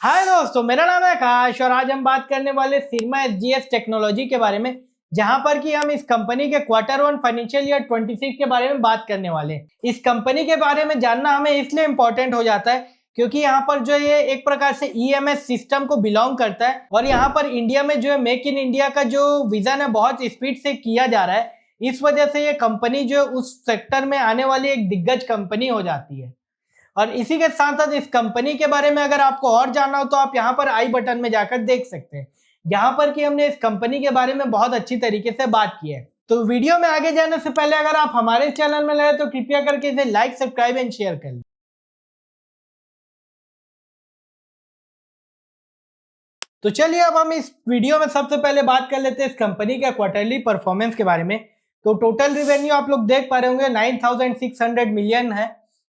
हाय दोस्तों, मेरा नाम है आकाश और आज हम बात करने वाले सिग्मा एसजीएस टेक्नोलॉजी के बारे में, जहां पर कि हम इस कंपनी के क्वार्टर 1 फाइनेंशियल ईयर 26 के बारे में बात करने वाले हैं। इस कंपनी के बारे में जानना हमें इसलिए इम्पोर्टेंट हो जाता है क्योंकि यहाँ पर जो ये एक प्रकार से ईएमएस सिस्टम को बिलोंग करता है और यहाँ पर इंडिया में जो है मेक इन इंडिया का जो विजन है बहुत स्पीड से किया जा रहा है। इस वजह से ये कंपनी जो है उस सेक्टर में आने वाली एक दिग्गज कंपनी हो जाती है। और इसी के साथ साथ इस कंपनी के बारे में अगर आपको और जानना हो तो आप यहाँ पर आई बटन में जाकर देख सकते हैं, यहाँ पर कि हमने इस कंपनी के बारे में बहुत अच्छी तरीके से बात की है। तो वीडियो में आगे जाने से पहले अगर आप हमारे चैनल में नए तो कृपया करके इसे लाइक, सब्सक्राइब एंड शेयर कर लें। तो चलिए अब हम इस वीडियो में सबसे पहले बात कर लेते हैं इस कंपनी के क्वार्टरली परफॉर्मेंस के बारे में। तो टोटल रिवेन्यू आप लोग देख पा रहे होंगे 9600 मिलियन है,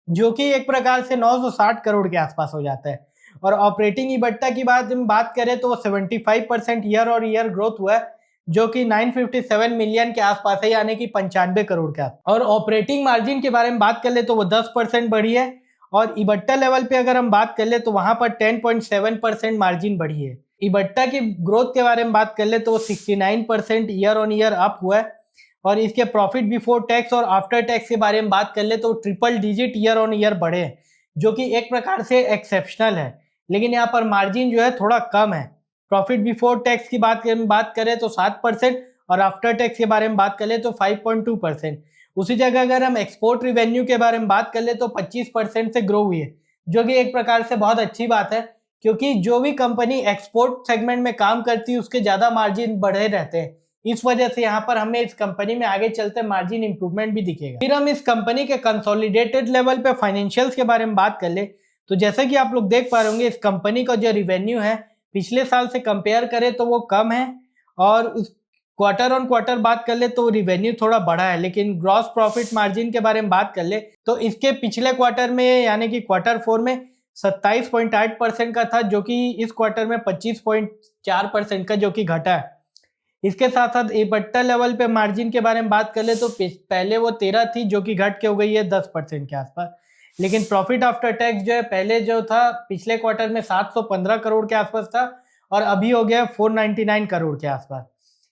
जो कि एक प्रकार से 960 करोड़ के आसपास हो जाता है। और ऑपरेटिंग इबट्टा की बात करें तो वो 75% ईयर और ईयर ग्रोथ हुआ है, जो कि 957 मिलियन के आसपास है, यानी कि 95 करोड़ के आसपास। और ऑपरेटिंग मार्जिन के बारे में बात कर ले तो वो 10% बढ़ी है। और इबट्टा लेवल पे अगर हम बात कर ले तो वहां पर 10.7% मार्जिन बढ़ी है। इबट्टा की ग्रोथ के बारे में बात कर ले तो वो 69% ईयर ऑन ईयर अप हुआ है। और इसके प्रॉफिट बिफोर टैक्स और आफ्टर टैक्स के बारे में बात कर ले तो triple digit year on year बढ़े हैं, जो कि एक प्रकार से एक्सेप्शनल है। लेकिन यहाँ पर मार्जिन जो है थोड़ा कम है। प्रॉफिट बिफोर टैक्स की बात करें तो 7% और आफ्टर टैक्स के बारे में बात कर ले तो 5.2%। उसी जगह अगर हम एक्सपोर्ट रिवेन्यू के बारे में बात कर ले तो 25% से ग्रो हुई है, जो कि एक प्रकार से बहुत अच्छी बात है, क्योंकि जो भी कंपनी एक्सपोर्ट सेगमेंट में काम करती है उसके ज्यादा मार्जिन बढ़े रहते हैं। इस वजह से यहाँ पर हमें इस कंपनी में आगे चलते मार्जिन इंप्रूवमेंट भी दिखेगा। फिर हम इस कंपनी के कंसोलिडेटेड लेवल पे फाइनेंशियल्स के बारे में बात कर ले तो जैसे कि आप लोग देख पा रहे होंगे इस कंपनी का जो रिवेन्यू है पिछले साल से कंपेयर करें तो वो कम है। और उस क्वार्टर ऑन क्वार्टर बात कर ले तो रिवेन्यू थोड़ा बढ़ा है, लेकिन ग्रॉस प्रॉफिट मार्जिन के बारे में बात कर ले तो इसके पिछले क्वार्टर में यानी कि क्वार्टर 4 में 27.8% का था, जो कि इस क्वार्टर में 25.4% का, जो कि घटा है। इसके साथ साथ इबट्टा लेवल पे मार्जिन के बारे में बात कर ले तो पहले वो 13 थी, जो कि घट के हो गई है 10% के आसपास। लेकिन प्रॉफिट आफ्टर टैक्स जो है पहले जो था पिछले क्वार्टर में 715 करोड़ के आसपास था और अभी हो गया 499 करोड़ के आसपास।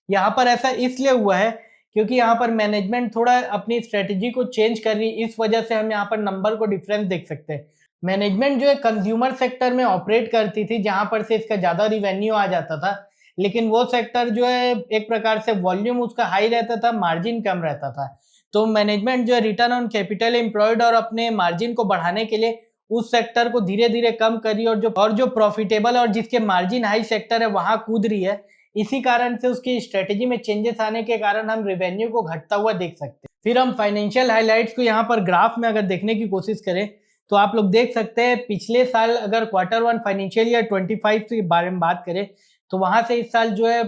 यहाँ पर ऐसा इसलिए हुआ है क्योंकि यहाँ पर मैनेजमेंट थोड़ा अपनी स्ट्रेटेजी को चेंज कर रही है, इस वजह से हम यहाँ पर नंबर को डिफरेंस देख सकते हैं। मैनेजमेंट जो है कंज्यूमर सेक्टर में ऑपरेट करती थी, जहां पर से इसका ज्यादा रिवेन्यू आ जाता था, लेकिन वो सेक्टर जो है एक प्रकार से वॉल्यूम उसका हाई रहता था, मार्जिन कम रहता था। तो मैनेजमेंट जो है रिटर्न ऑन कैपिटल एम्प्लॉयड और अपने मार्जिन को बढ़ाने के लिए उस सेक्टर को धीरे धीरे कम कर रही है और जो प्रॉफिटेबल और जिसके मार्जिन हाई सेक्टर है वहां कूद रही है। इसी कारण से उसकी स्ट्रेटेजी में चेंजेस आने के कारण हम रेवेन्यू को घटता हुआ देख सकते हैं। फिर हम फाइनेंशियल हाइलाइट्स को यहाँ पर ग्राफ में अगर देखने की कोशिश करें तो आप लोग देख सकते हैं पिछले साल अगर क्वार्टर 1 फाइनेंशियल ईयर 25 के बारे में बात करें तो वहां से इस साल जो है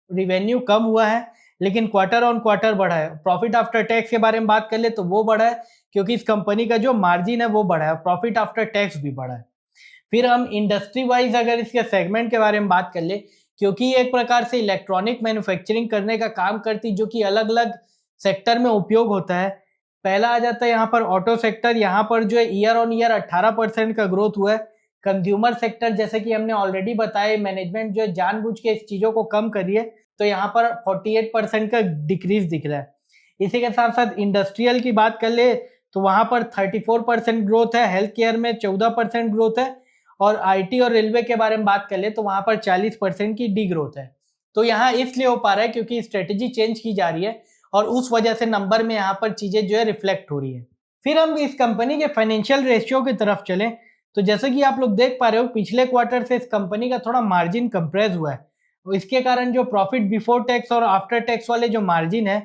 रिवेन्यू कम हुआ है, लेकिन क्वार्टर ऑन क्वार्टर बढ़ा है। प्रॉफिट आफ्टर टैक्स के बारे में बात कर ले तो वो बढ़ा है, क्योंकि इस कंपनी का जो मार्जिन है वो बढ़ा है, प्रॉफिट आफ्टर टैक्स भी बढ़ा है। फिर हम इंडस्ट्री वाइज अगर इसके सेगमेंट के बारे में बात कर ले, क्योंकि एक प्रकार से इलेक्ट्रॉनिक मैन्युफैक्चरिंग करने का काम करती, जो कि अलग अलग सेक्टर में उपयोग होता है। पहला आ जाता है यहाँ पर ऑटो सेक्टर, यहाँ पर जो है ईयर ऑन ईयर 18% का ग्रोथ हुआ है। कंज्यूमर सेक्टर जैसे कि हमने ऑलरेडी बताया, मैनेजमेंट जो है जानबूझ के इस चीजों को कम करी है, तो यहाँ पर 48% का डिक्रीज दिख रहा है। इसी के साथ साथ इंडस्ट्रियल की बात कर ले तो वहां पर 34% ग्रोथ है, हेल्थ केयर में 14% ग्रोथ है, और आईटी और रेलवे के बारे में बात कर ले तो वहां पर 40% की डी ग्रोथ है। तो यहाँ इसलिए हो पा रहा है क्योंकि स्ट्रेटेजी चेंज की जा रही है और उस वजह से नंबर में यहाँ पर चीजें जो है रिफ्लेक्ट हो रही है। फिर हम इस कंपनी के फाइनेंशियल रेशियो की तरफ चलें तो जैसे कि आप लोग देख पा रहे हो पिछले क्वार्टर से इस कंपनी का थोड़ा मार्जिन कंप्रेस हुआ है, और इसके कारण जो प्रॉफिट बिफोर टैक्स और आफ्टर टैक्स वाले जो मार्जिन है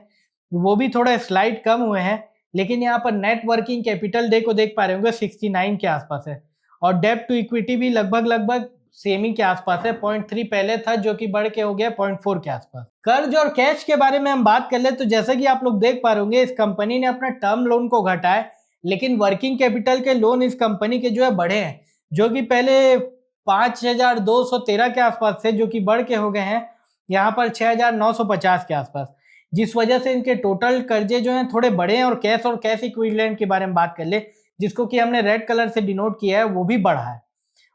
वो भी थोड़ा स्लाइड कम हुए हैं। लेकिन यहाँ पर नेट वर्किंग कैपिटल डे को देख पा रहे होंगे 69 के आसपास है, और डेब्ट टू इक्विटी भी लगभग सेम ही के आसपास है, 0.3 पहले था जो कि बढ़ के हो गया 0.4 के आसपास। कर्ज और कैश के बारे में हम बात कर ले तो जैसे कि आप लोग देख पा रहे होंगे इस कंपनी ने अपना टर्म लोन को घटाया, लेकिन वर्किंग कैपिटल के लोन इस कंपनी के जो है बढ़े हैं, जो कि पहले 5213 के आसपास थे, जो कि बढ़ के हो गए हैं यहाँ पर 6950 के आसपास, जिस वजह से इनके टोटल कर्जे जो हैं थोड़े बड़े हैं। और कैश इक्विवेलेंट के बारे में बात कर ले, जिसको कि हमने रेड कलर से डिनोट किया है, वो भी बढ़ा है।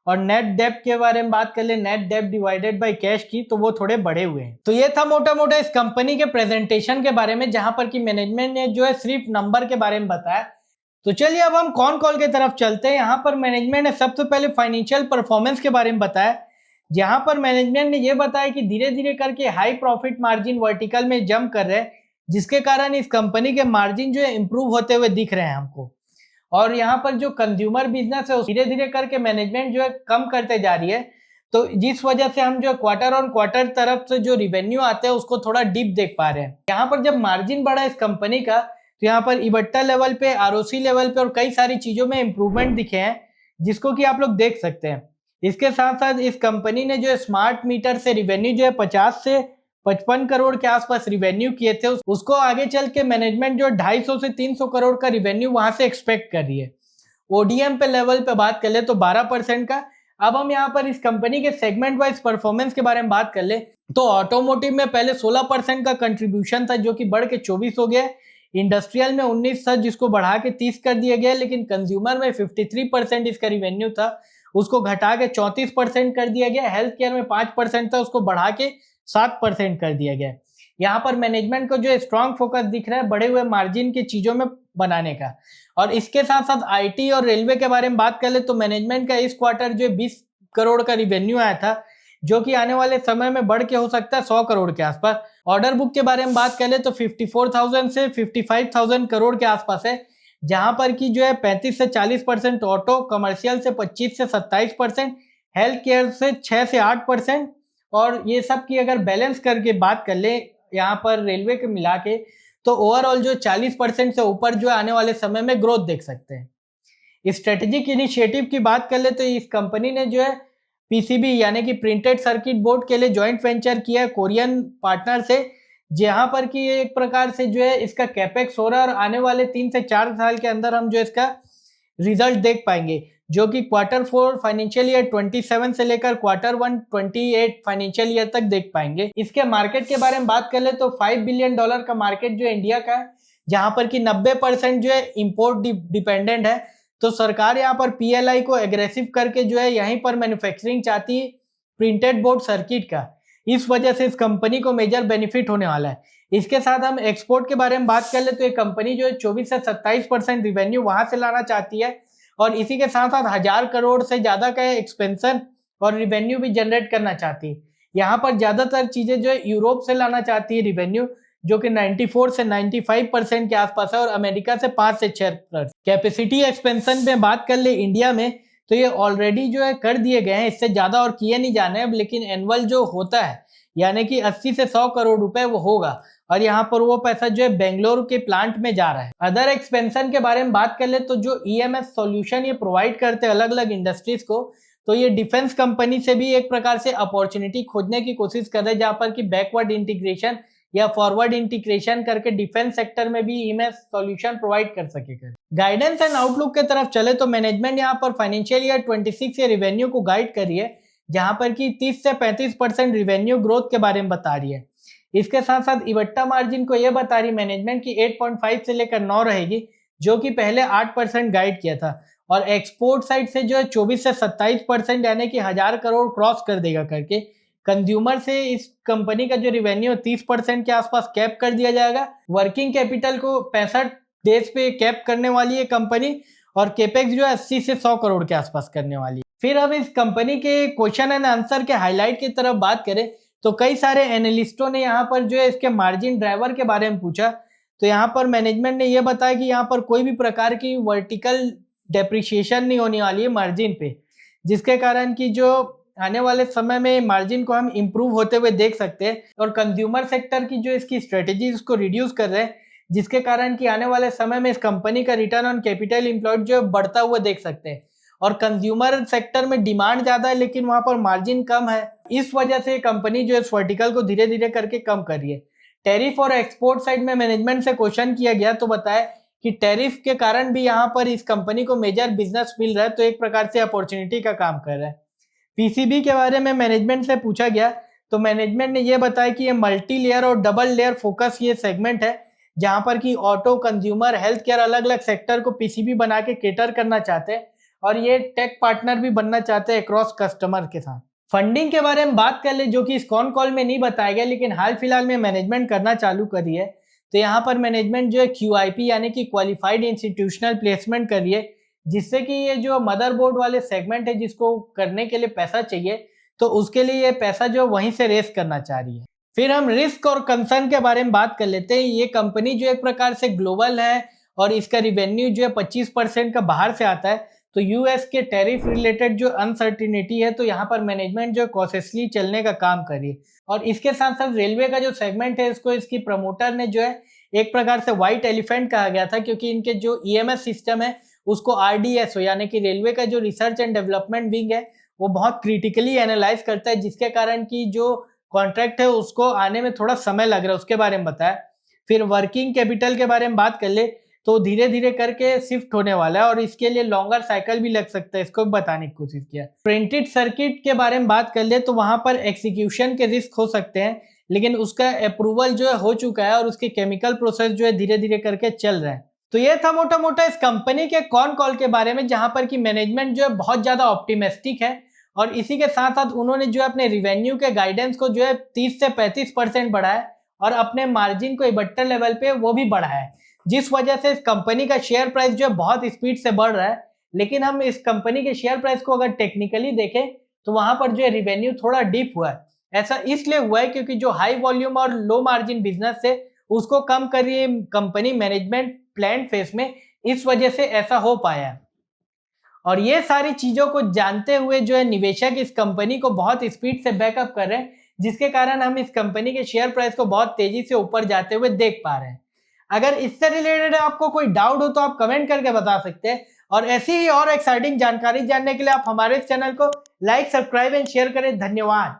और नेट डेब्ट के बारे में बात कर ले, नेट डेब्ट डिवाइडेड बाय कैश की, तो वो थोड़े बढ़े हुए हैं। तो ये था मोटा मोटा इस कंपनी के प्रेजेंटेशन के बारे में, जहां पर कि मैनेजमेंट ने जो है सिर्फ नंबर के बारे में बताया। तो चलिए अब हम कॉन कॉल की तरफ चलते हैं। यहाँ पर मैनेजमेंट ने सबसे पहले फाइनेंशियल परफॉर्मेंस के बारे में बताया, जहां पर मैनेजमेंट ने यह बताया कि धीरे धीरे करके हाई प्रॉफिट मार्जिन वर्टिकल में जंप कर रहे हैं, जिसके कारण इस कंपनी के मार्जिन जो है इंप्रूव होते हुए दिख रहे हैं हमको। और यहाँ पर जो कंज्यूमर बिजनेस है धीरे धीरे करके मैनेजमेंट जो है कम करते जा रही है, तो जिस वजह से हम जो क्वार्टर ऑन क्वार्टर तरफ से जो रिवेन्यू आते हैं उसको थोड़ा डिप देख पा रहे हैं। यहाँ पर जब मार्जिन बढ़ा इस कंपनी का, तो यहाँ पर इबट्टा लेवल पे, आरओसी लेवल पे और कई सारी चीजों में इंप्रूवमेंट दिखे हैं, जिसको कि आप लोग देख सकते हैं। इसके साथ साथ इस कंपनी ने जो स्मार्ट मीटर से रिवेन्यू जो है 50 से 55 करोड़ के आसपास रिवेन्यू किए थे, उसको आगे चल के मैनेजमेंट जो 250 से 300 करोड़ का रिवेन्यू वहां से एक्सपेक्ट कर रही है। ओडीएम पे लेवल पे बात कर ले तो 12% का। अब हम यहाँ पर इस कंपनी के सेगमेंट वाइज परफॉर्मेंस के बारे में बात कर ले तो ऑटोमोटिव में पहले 16% का कंट्रीब्यूशन था, जो कि बढ़ के 24 हो गया। इंडस्ट्रियल में 19 था, जिसको बढ़ा के 30 कर दिया गया। लेकिन कंज्यूमर में 53% इसका रिवेन्यू था, उसको घटा के 34% कर दिया गया। हेल्थ केयर में 5% था, उसको बढ़ा के 7% कर दिया गया। यहाँ पर मैनेजमेंट को जो स्ट्रॉन्ग फोकस दिख रहा है बढ़े हुए मार्जिन की चीजों में बनाने का। और इसके साथ साथ आईटी और रेलवे के बारे में बात कर ले तो मैनेजमेंट का इस क्वार्टर जो 20 करोड़ का रिवेन्यू आया था, जो कि आने वाले समय में बढ़ के हो सकता है 100 करोड़ के आसपास। ऑर्डर बुक के बारे में बात कर ले तो 54,000 से 55,000 करोड़ के आसपास है, जहां पर की जो है 35 से 40% ऑटो, कमर्शियल से 25 से 27%, हेल्थ केयर से 6 से 8%। और ये सब की अगर बैलेंस करके बात कर ले यहाँ पर रेलवे के मिला के, तो ओवरऑल जो 40% से ऊपर जो आने वाले समय में ग्रोथ देख सकते हैं। स्ट्रेटेजिक इनिशिएटिव की बात कर ले तो इस कंपनी ने जो है पीसीबी यानी कि प्रिंटेड सर्किट बोर्ड के लिए जॉइंट वेंचर किया है कोरियन पार्टनर से, जहां पर कि एक प्रकार से जो है इसका कैपेक्स हो रहा है और आने वाले 3 से 4 साल के अंदर हम जो इसका रिजल्ट देख पाएंगे, जो कि Q4 फाइनेंशियल ईयर 27 से लेकर Q1 28 फाइनेंशियल ईयर तक देख पाएंगे। इसके मार्केट के बारे में बात कर ले तो $5 बिलियन का मार्केट जो इंडिया का है, जहां पर कि 90% जो है इंपोर्ट डिपेंडेंट है। तो सरकार यहाँ पर पीएलआई को एग्रेसिव करके जो है यहीं पर मैन्युफैक्चरिंग चाहती है प्रिंटेड बोर्ड सर्किट का। इस वजह से इस कंपनी को मेजर बेनिफिट होने वाला है। इसके साथ हम एक्सपोर्ट के बारे में बात कर ले तो ये कंपनी जो है 24 से 27% रिवेन्यू वहां से लाना चाहती है, और इसी के साथ साथ 1000 करोड़ से ज्यादा का एक्सपेंशन और रिवेन्यू भी जनरेट करना चाहती है। यहाँ पर ज्यादातर चीजें जो है यूरोप से लाना चाहती है रिवेन्यू, जो कि 94 से 95% के आसपास है, और अमेरिका से 5 से 6%। कैपेसिटी एक्सपेंशन में बात कर ले इंडिया में तो ये ऑलरेडी जो है कर दिए गए हैं, इससे ज्यादा और किए नहीं जाने हैं। लेकिन एनुअल जो होता है यानी कि 80 से 100 करोड़ रुपए वो होगा, और यहाँ पर वो पैसा जो है बेंगलोर के प्लांट में जा रहा है। अदर एक्सपेंशन के बारे में बात कर ले तो जो ईएमएस सॉल्यूशन ये प्रोवाइड करते हैं अलग अलग इंडस्ट्रीज को, तो ये डिफेंस कंपनी से भी एक प्रकार से अपॉर्चुनिटी खोजने की कोशिश कर रहे हैं, जहां पर कि बैकवर्ड इंटीग्रेशन या फॉरवर्ड इंटीग्रेशन करके डिफेंस सेक्टर में भी ईएमएस सॉल्यूशन प्रोवाइड कर सकेगा। गाइडेंस एंड आउटलुक के तरफ चले तो मैनेजमेंट यहाँ पर फाइनेंशियल ईयर 26 के रिवेन्यू को गाइड करी है, जहां पर कि 30 से 35% रिवेन्यू ग्रोथ के बारे में बता रही है। इसके साथ साथ इबट्टा मार्जिन को यह बता रही मैनेजमेंट की 8.5 से लेकर 9 रहेगी, जो कि पहले 8% गाइड किया था। और एक्सपोर्ट साइड से जो है 24 से 27% यानी कि 1000 करोड़ क्रॉस कर देगा करके। कंज्यूमर से इस कंपनी का जो रिवेन्यू 30% के आसपास कैप कर दिया जाएगा। वर्किंग कैपिटल को 65 डेज पे कैप करने वाली है कंपनी, और केपेक्स जो है 80 से 100 करोड़ के आसपास करने वाली है। फिर हम इस कंपनी के क्वेश्चन एंड आंसर के हाईलाइट की तरफ बात करें तो कई सारे एनालिस्टों ने यहाँ पर जो है इसके मार्जिन ड्राइवर के बारे में पूछा। तो यहाँ पर मैनेजमेंट ने यह बताया कि यहाँ पर कोई भी प्रकार की वर्टिकल डेप्रिसिएशन नहीं होने वाली है मार्जिन पे, जिसके कारण कि जो आने वाले समय में मार्जिन को हम इम्प्रूव होते हुए देख सकते हैं। और कंज्यूमर सेक्टर की जो इसकी स्ट्रेटेजी उसको रिड्यूस कर रहे हैं, जिसके कारण कि आने वाले समय में इस कंपनी का रिटर्न ऑन कैपिटल एम्प्लॉयड जो बढ़ता हुआ देख सकते हैं। और कंज्यूमर सेक्टर में डिमांड ज्यादा है लेकिन वहां पर मार्जिन कम है, इस वजह से कंपनी जो इस वर्टिकल को धीरे धीरे करके कम कर रही है। टैरिफ और एक्सपोर्ट साइड में मैनेजमेंट से क्वेश्चन किया गया तो बताया कि टैरिफ के कारण भी यहाँ पर इस कंपनी को मेजर बिजनेस मिल रहा है, तो एक प्रकार से अपॉर्चुनिटी का काम कर रहा है। पीसीबी के बारे में मैनेजमेंट से पूछा गया तो मैनेजमेंट ने यह बताया कि ये मल्टी लेयर और डबल लेयर फोकस ये सेगमेंट है, जहां पर कि ऑटो, कंज्यूमर, हेल्थ केयर अलग अलग सेक्टर को पीसीबी बना के केटर करना चाहते हैं। और ये टेक पार्टनर भी बनना चाहते हैं अक्रॉस कस्टमर के साथ। फंडिंग के बारे में बात कर ले, जो कि इस कॉल में नहीं बताया गया, लेकिन हाल फिलहाल में मैनेजमेंट करना चालू करी है। तो यहाँ पर मैनेजमेंट जो है QIP यानी कि क्वालिफाइड इंस्टीट्यूशनल प्लेसमेंट करी है, जिससे कि ये जो मदरबोर्ड वाले सेगमेंट है जिसको करने के लिए पैसा चाहिए, तो उसके लिए ये पैसा जो वहीं से रेस करना चाह रही है। फिर हम रिस्क और कंसर्न के बारे में बात कर लेते हैं। ये कंपनी जो एक प्रकार से ग्लोबल है और इसका रिवेन्यू जो है 25% का बाहर से आता है। तो यूएस के टैरिफ रिलेटेड जो अनसर्टिनिटी है, तो यहाँ पर मैनेजमेंट जो कॉशियसली चलने का काम करिए। और इसके साथ साथ रेलवे का जो सेगमेंट है, इसको इसकी प्रमोटर ने जो है एक प्रकार से व्हाइट एलिफेंट कहा गया था, क्योंकि इनके जो EMS सिस्टम है उसको RDSO यानी कि रेलवे का जो रिसर्च एंड डेवलपमेंट विंग है वो बहुत क्रिटिकली एनालाइज करता है, जिसके कारण की जो कॉन्ट्रैक्ट है उसको आने में थोड़ा समय लग रहा है, उसके बारे में बताया। फिर वर्किंग कैपिटल के बारे में बात कर ले, तो धीरे धीरे करके शिफ्ट होने वाला है और इसके लिए लॉन्गर साइकिल भी लग सकता है, इसको बताने की कोशिश किया। प्रिंटेड सर्किट के बारे में बात कर ले, तो वहां पर एक्सिक्यूशन के रिस्क हो सकते हैं, लेकिन उसका अप्रूवल जो है हो चुका है और उसके केमिकल प्रोसेस जो है धीरे धीरे करके चल रहा है। तो ये था मोटा मोटा इस कंपनी के कॉल के बारे में, जहां पर कि मैनेजमेंट जो है बहुत ज्यादा ऑप्टिमिस्टिक है और इसी के साथ साथ उन्होंने जो है अपने रिवेन्यू के गाइडेंस को जो है 30 से 35% बढ़ाया और अपने मार्जिन को EBITDA लेवल पे वो भी बढ़ाया है, जिस वजह से इस कंपनी का शेयर प्राइस जो है बहुत स्पीड से बढ़ रहा है। लेकिन हम इस कंपनी के शेयर प्राइस को अगर टेक्निकली देखें तो वहां पर जो है रिवेन्यू थोड़ा डिप हुआ है। ऐसा इसलिए हुआ है क्योंकि जो हाई वॉल्यूम और लो मार्जिन बिजनेस है उसको कम कर रही है कंपनी मैनेजमेंट प्लान फेस में, इस वजह से ऐसा हो पाया है। और ये सारी चीजों को जानते हुए जो है निवेशक इस कंपनी को बहुत स्पीड से बैकअप कर रहे हैं, जिसके कारण हम इस कंपनी के शेयर प्राइस को बहुत तेजी से ऊपर जाते हुए देख पा रहे हैं। अगर इससे रिलेटेड आपको कोई डाउट हो तो आप कमेंट करके बता सकते हैं, और ऐसी ही और एक्साइटिंग जानकारी जानने के लिए आप हमारे चैनल को लाइक, सब्सक्राइब एंड शेयर करें। धन्यवाद।